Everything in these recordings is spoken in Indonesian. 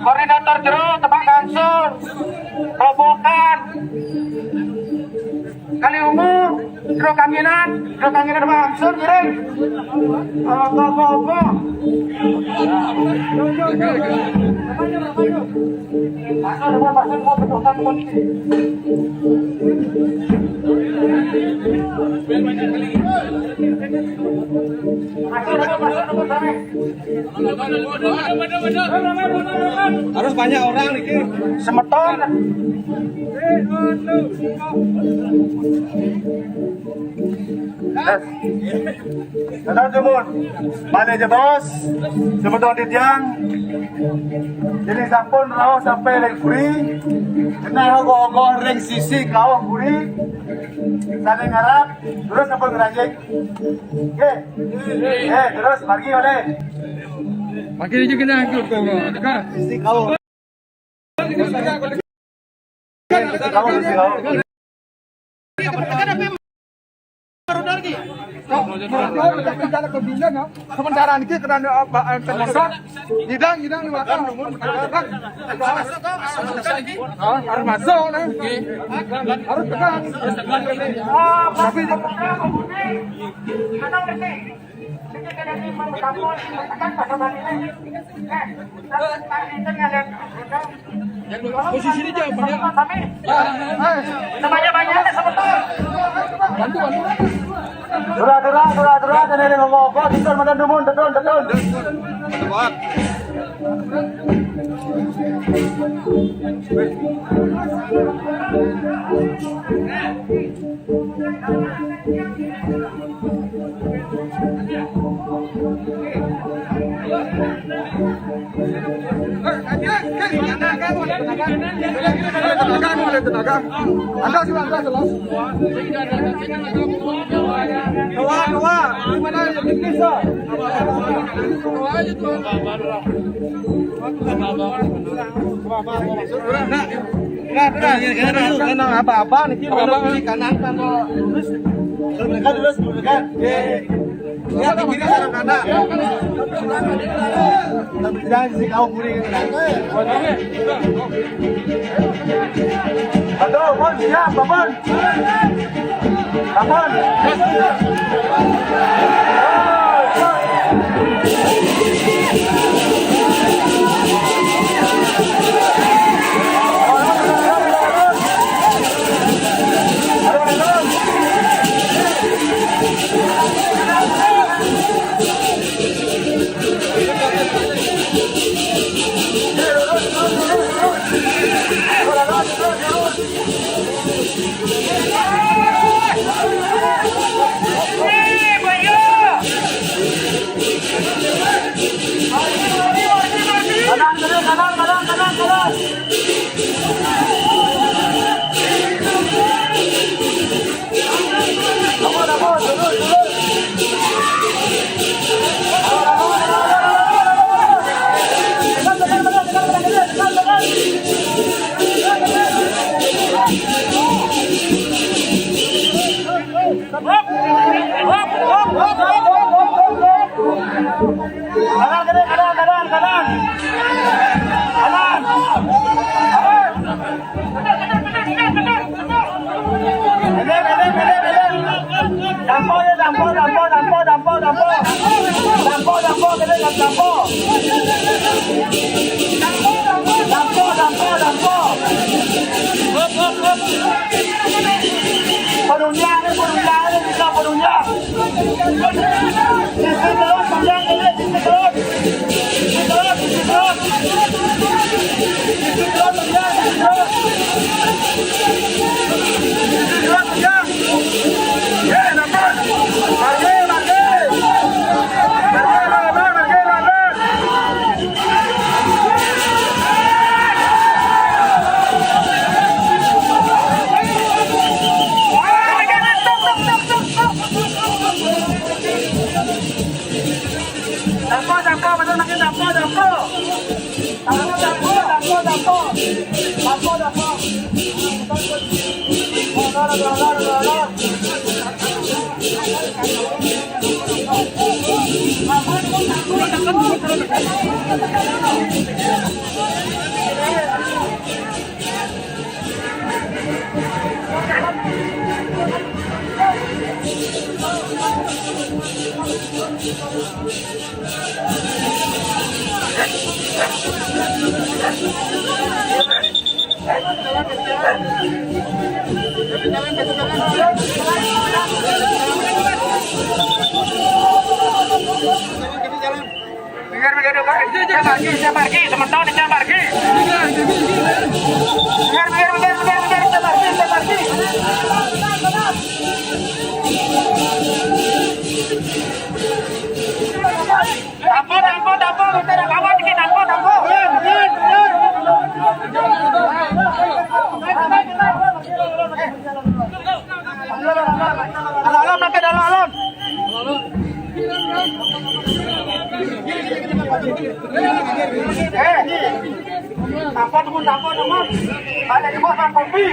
Koordinator jero tebak langsung robokan kali umum jero kangenan tebak langsung jering apa harus banyak orang nih semeton Tenang Jumun, mana aja bos? Semeton ditjang. Jadi sampun rawuh sampai leng puri. Kena ogoh-ogoh ring sisi kawah puri. Saling ngarap, terus sampun ngerajek. Oke, terus pergi oleh. makin aja kena ikut kau dekat Sisi kawah. sementara ini karena termasuk hidang di belakang harus masuk harus tekan tapi posisi ini jauh banyak. Banyak sebentar. Durah, jangan ngomong, tidur madan dumun, betul. Anda jelas. Dua. Gimana yang bisa? Nah, apa-apa nih kanan. Berikan. Ya, di kiri sana kanan. Jangan sih kau kuring. Aduh, Bon, siap, Bon. Kanan. Jangan pergi, teman-teman jangan pergi. Jangan pergi. Tampol, kita ada kawan dikit, tampol. Alam, nanti ada alam. Tampol teman. Ada di bawah kopi.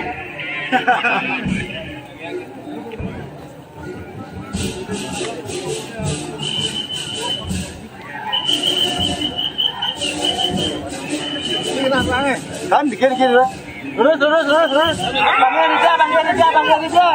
Kan dikit. Terus. Bang Rizal.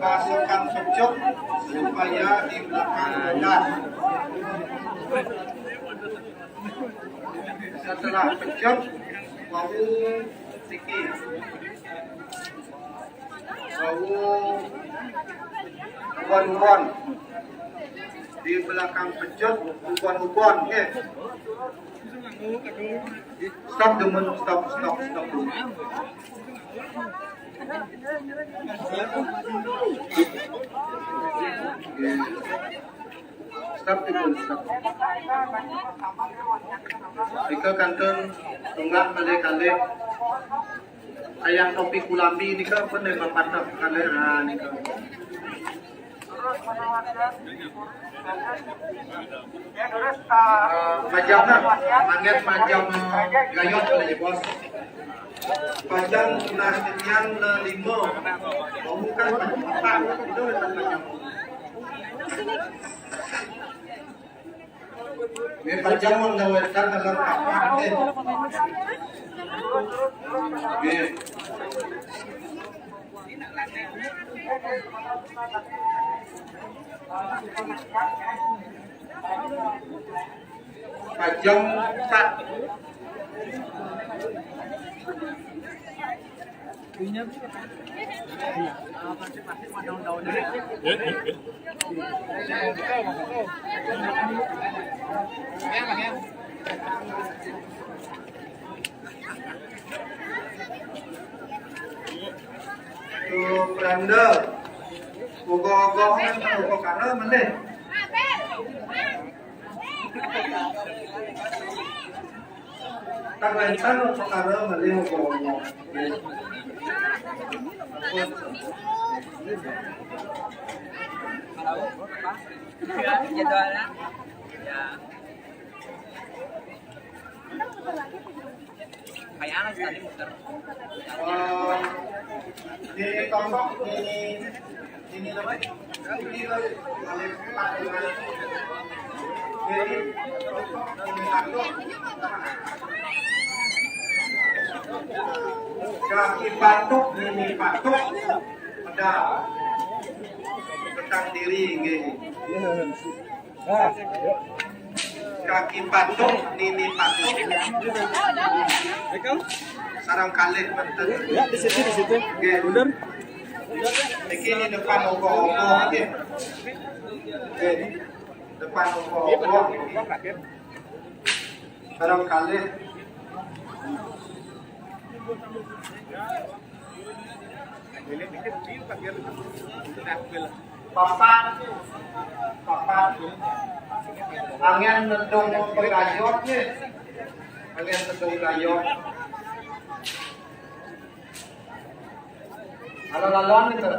Masukkan pecut supaya di belakang mudah. Setelah pecut, mau sikit. Mau ubon-ubon di belakang pecut, ubon-ubon, okay? Stop teman, stop. Stop teman, stop. Jika kantor tunggak kali ayam topi kulambi ini kan pun dari bapak kali ni kan. Majamnya, angin majam gayot dari bos. Panjang nasibnya 5, bukan 4, itu majam. Ini panjang mengawetkan dalam kapal deh. Panjang 4. Tuh Pranda, ugo-ugohan kan ugo kara mana? Tak lancar ugo kara mana ugo-ugo. Jadwalnya ya kayak anak tadi muter Di tombok ini apa? Ini kaki batuk ini batuk ada tentang diri gini. Kaki batuk ini batuk. Sarang kalih benten. Ya, di situ. Bener. Ini depan ogo-ogo aja. Depan ogo-ogo. Sarang kalih. Papan. Angin mendung pegayot nih. Angin mendung gayot. Alon-alon itu.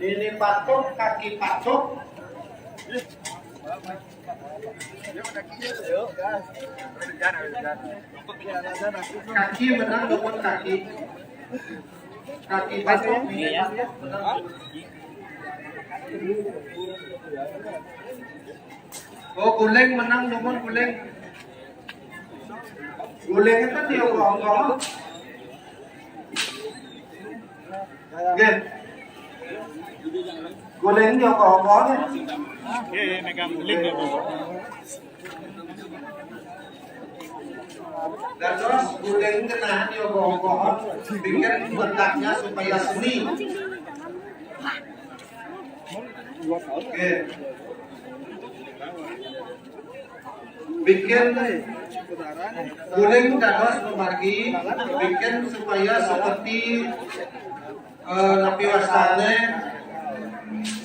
Ini patuk, kaki patuk. Kaki menang dengan kaki. Kaki patuk. Oh, guling menang dengan guling. Guling itu dia ngomong. Gen. Guling dia ngomong. Megang link ya, Bu. Dan terus guling kena dia ngomong. Bikin bentaknya supaya seni. Oke. Bikin guling terus membagi, bikin supaya seperti napi wastane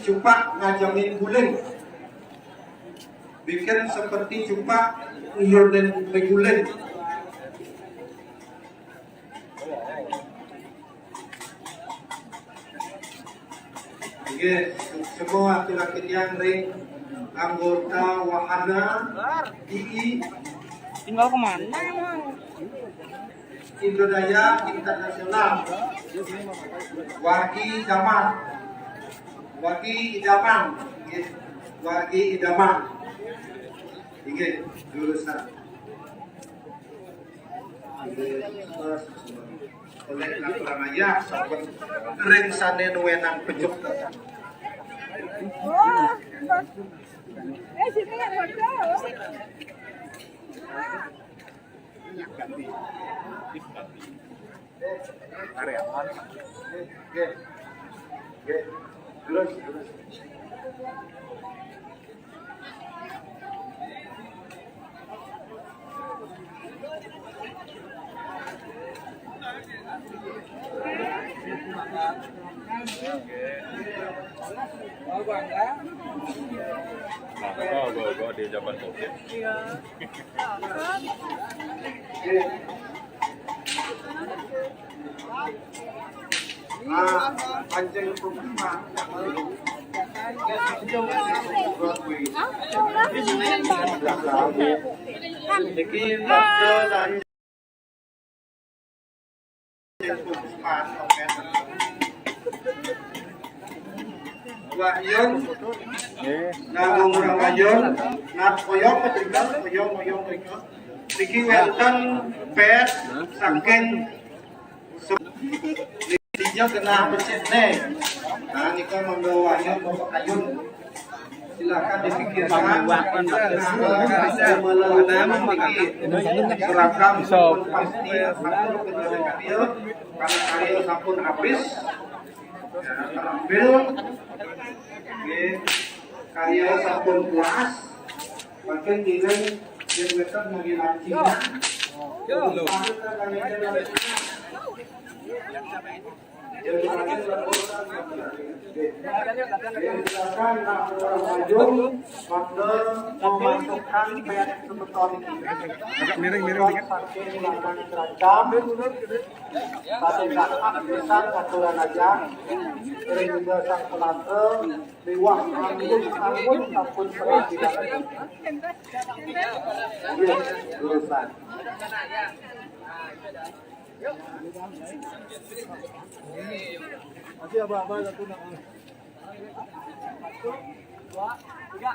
cupak ngajamin guling. Bikin seperti cupak iur dan guling. Oke, semua laki-laki yang ring anggota wahana II tinggal kemana emang? Indodaya Internasional Wargi Idaman Wargi Idaman ini jurusan oleh Kapramaya sahabat ring sanen wenang pejuk sini yang hotel. Karyawan. Terus. Oh, bangga. Nah, gue di zaman COVID. Pancing Pukima. Bikin dari Wahyun, nanggung orang Wahyun, nak koyong ketinggal, koyong mereka. Niki wonten pet saking dia kena becet nih. Nah, ini kan membawanya Bapak Ayun. Silakan dipikirkan. Seragam pasti karena karya sampun habis. Ambil. Karya sampun puas. Makin nilai yang mereka mengilancinya. Miring-miring masih apa-apa satu nak. 1, 2, 3.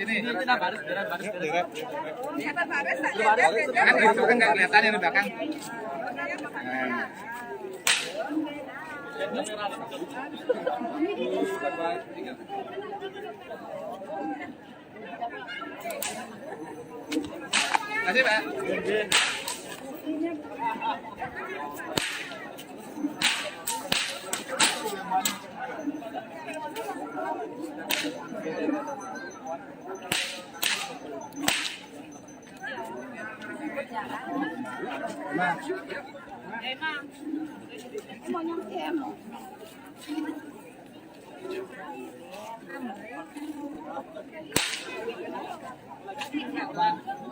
Ini sudah baris. Kan itu kan nggak kelihatan yang di belakang. Kasih Pak.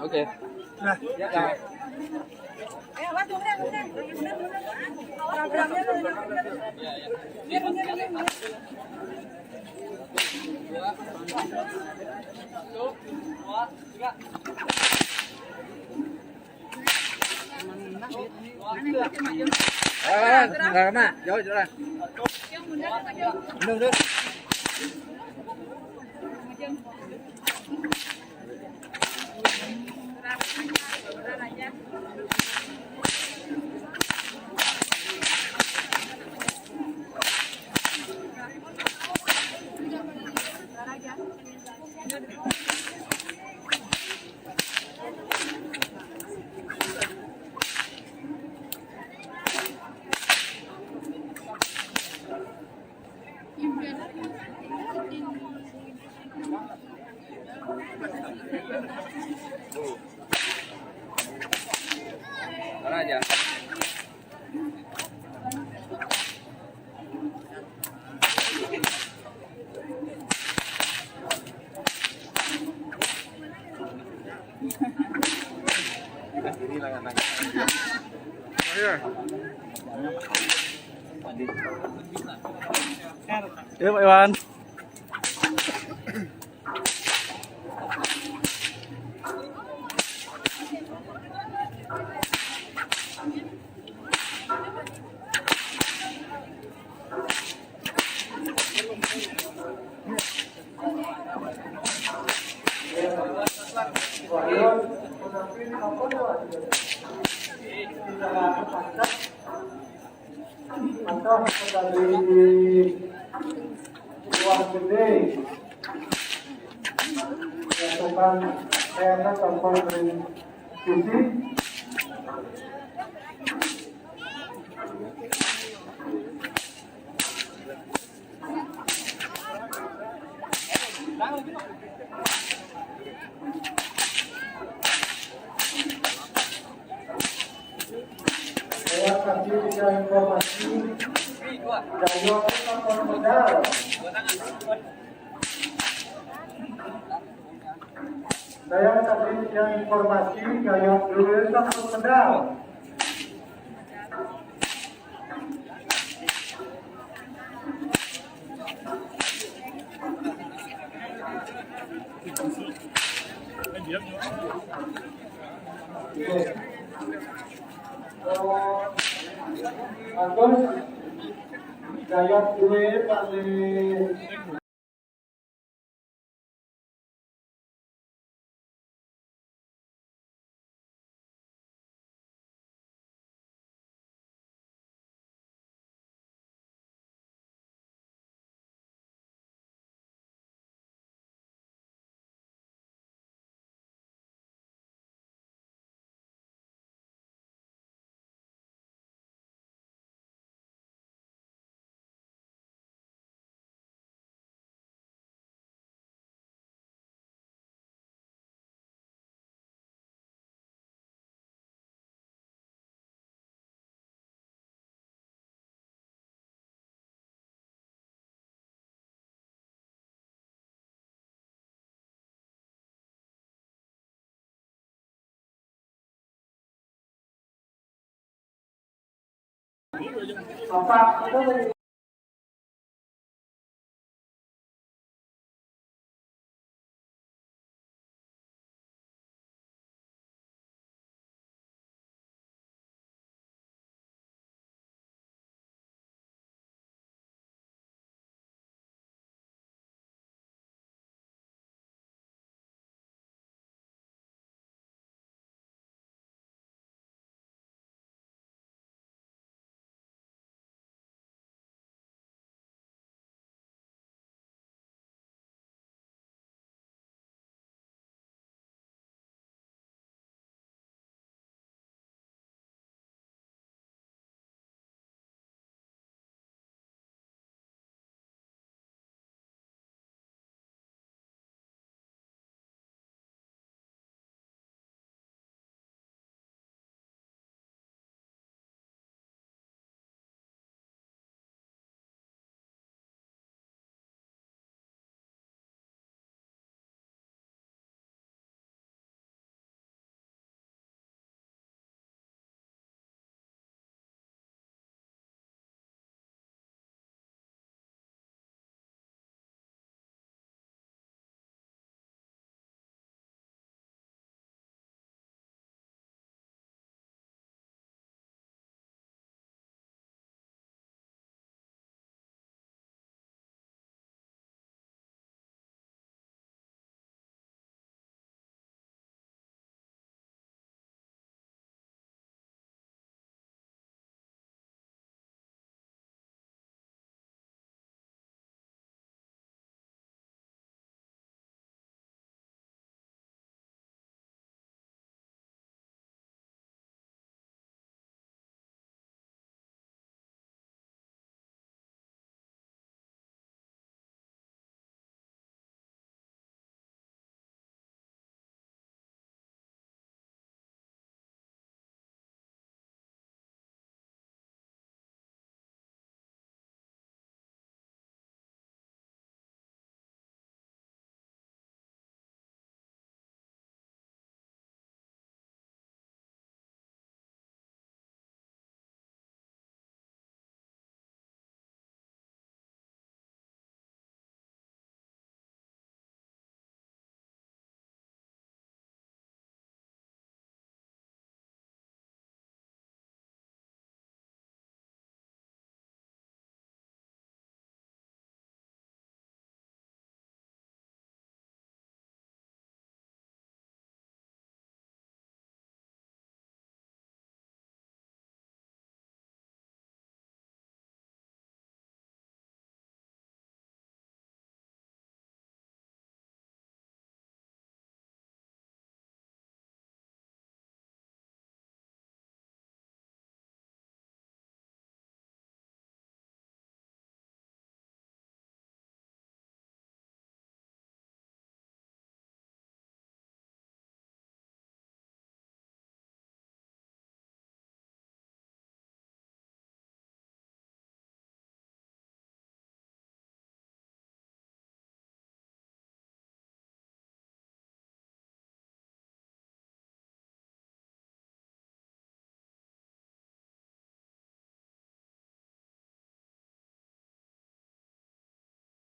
Oke. Nah, ya. Lama, jauh jalan. Mundur. Mana aja? Yuk Pak Iwan. Atau dari luar gede jatuhkan saya telepon dari sisi saya kasih tiga informasi dari telepon modal. Saya kasih tiga informasi gaya dulu telepon modal. Bagus, gaya duit paling Bapak itu